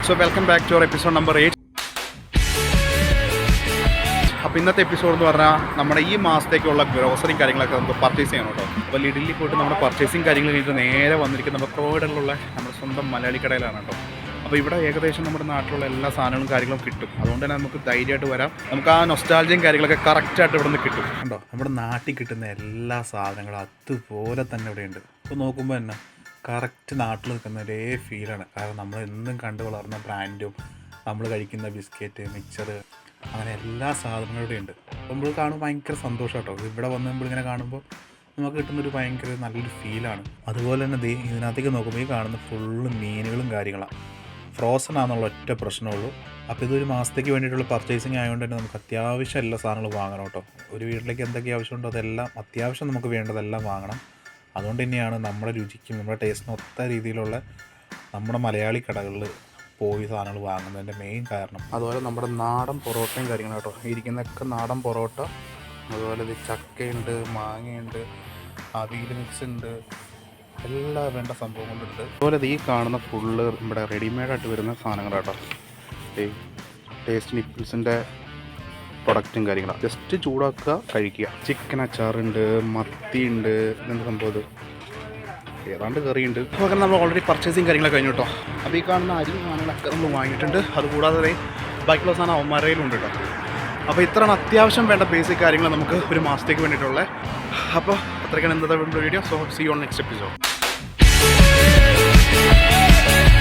So welcome back to our episode number 8. അപ്പോൾ ഇന്നത്തെ episode എന്ന് പറഞ്ഞാൽ നമ്മുടെ ഈ മാസത്തേക്കുള്ള ഗ്രോസറി കാര്യങ്ങളൊക്കെ നമുക്ക് പർച്ചേസ് ചെയ്യണം കേട്ടോ. അപ്പോൾ ലിഡിലിൽ പോയിട്ട് നമ്മുടെ പർച്ചേസിങ് കാര്യങ്ങൾ കഴിഞ്ഞിട്ട് നേരെ വന്നിരിക്കുന്ന നമ്മുടെ പ്രോയിഡറിലുള്ള നമ്മുടെ സ്വന്തം മലയാളി കടയിലാണ് കേട്ടോ. അപ്പോൾ ഇവിടെ ഏകദേശം നമ്മുടെ നാട്ടിലുള്ള എല്ലാ സാധനങ്ങളും കാര്യങ്ങളും കിട്ടും. അതുകൊണ്ട് തന്നെ നമുക്ക് ധൈര്യമായിട്ട് വരാം. നമുക്ക് ആ നൊസ്റ്റാൾജിയും കാര്യങ്ങളൊക്കെ കറക്റ്റായിട്ട് ഇവിടെ നിന്ന് കിട്ടും കണ്ടോ. നമ്മുടെ നാട്ടിൽ കിട്ടുന്ന എല്ലാ സാധനങ്ങളും അതുപോലെ തന്നെ ഇവിടെയുണ്ട്. അപ്പോൾ നോക്കുമ്പോൾ തന്നെ കറക്റ്റ് നാട്ടിൽ നിൽക്കുന്ന ഒരേ ഫീലാണ്. കാരണം നമ്മൾ എന്നും കണ്ടു വളർന്ന ബ്രാൻഡും നമ്മൾ കഴിക്കുന്ന ബിസ്ക്കറ്റ്, മിക്സർ, അങ്ങനെ എല്ലാ സാധനങ്ങളും ഇവിടെ ഉണ്ട്. അപ്പോൾ നമ്മൾ കാണുമ്പോൾ ഭയങ്കര സന്തോഷം കേട്ടോ. ഇവിടെ വന്ന് നമ്മളിങ്ങനെ കാണുമ്പോൾ നമുക്ക് കിട്ടുന്നൊരു ഭയങ്കര നല്ലൊരു ഫീലാണ്. അതുപോലെ തന്നെ ഇതിനകത്തേക്ക് നോക്കുമ്പോൾ ഈ കാണുന്ന ഫുള്ള് മീനുകളും കാര്യങ്ങളാണ്. ഫ്രോസൺ ആണെന്നുള്ള ഒറ്റ പ്രശ്നമുള്ളൂ. അപ്പോൾ ഇതൊരു മാസത്തേക്ക് വേണ്ടിയിട്ടുള്ള പർച്ചേസിങ് ആയതുകൊണ്ട് തന്നെ നമുക്ക് അത്യാവശ്യം എല്ലാ സാധനങ്ങളും വാങ്ങണം കേട്ടോ. ഒരു വീട്ടിലേക്ക് എന്തൊക്കെ ആവശ്യമുണ്ടോ അതെല്ലാം അത്യാവശ്യം നമുക്ക് വേണ്ടതെല്ലാം വാങ്ങണം. അതുകൊണ്ട് തന്നെയാണ് നമ്മുടെ രുചിക്കും നമ്മുടെ ടേസ്റ്റിനും ഒത്ത രീതിയിലുള്ള നമ്മുടെ മലയാളി കടകളിൽ പോയി സാധനങ്ങൾ വാങ്ങുന്നതിൻ്റെ മെയിൻ കാരണം. അതുപോലെ നമ്മുടെ നാടൻ പൊറോട്ടയും കാര്യങ്ങളും കേട്ടോ. ഇരിക്കുന്നതൊക്കെ നാടൻ പൊറോട്ട. അതുപോലെ ഇത് ചക്കയുണ്ട്, മാങ്ങയുണ്ട്, അവിയൽ മിക്സ് ഉണ്ട്, എല്ലാ വേണ്ട സംഭവങ്ങളുണ്ട്. അതുപോലെ ഈ കാണുന്ന ഫുള്ള് നമ്മുടെ റെഡിമെയ്ഡായിട്ട് വരുന്ന സാധനങ്ങൾ കേട്ടോ. ടേസ്റ്റ് നിപ്പിൾസിൻ്റെ പ്രൊഡക്റ്റും കാര്യങ്ങളാണ്. ജസ്റ്റ് ചൂടാക്കുക, കഴിക്കുക. ചിക്കൻ അച്ചാറുണ്ട്, മത്തിയുണ്ട്, ഇതെന്ത് സംഭവം ഇത് ഏതാണ്ട് കറിയുണ്ട്. അപ്പോൾ അങ്ങനെ നമ്മൾ ഓൾറെഡി പർച്ചേസിങ് കാര്യങ്ങളൊക്കെ കഴിഞ്ഞു കേട്ടോ. അപ്പോൾ ഈ കാണുന്ന അരി സാധനങ്ങളൊക്കെ നമ്മൾ വാങ്ങിയിട്ടുണ്ട്. അതുകൂടാതെ ബാക്കിയുള്ള സാധനം അവന്മാരയിലുണ്ട് കേട്ടോ. അപ്പോൾ ഇത്രയാണ് അത്യാവശ്യം വേണ്ട ബേസിക് കാര്യങ്ങൾ നമുക്ക് ഒരു മാസത്തേക്ക് വേണ്ടിയിട്ടുള്ളത്. അപ്പോൾ അത്രയ്ക്കാണ് ഇന്നത്തെ video. So see on next episode.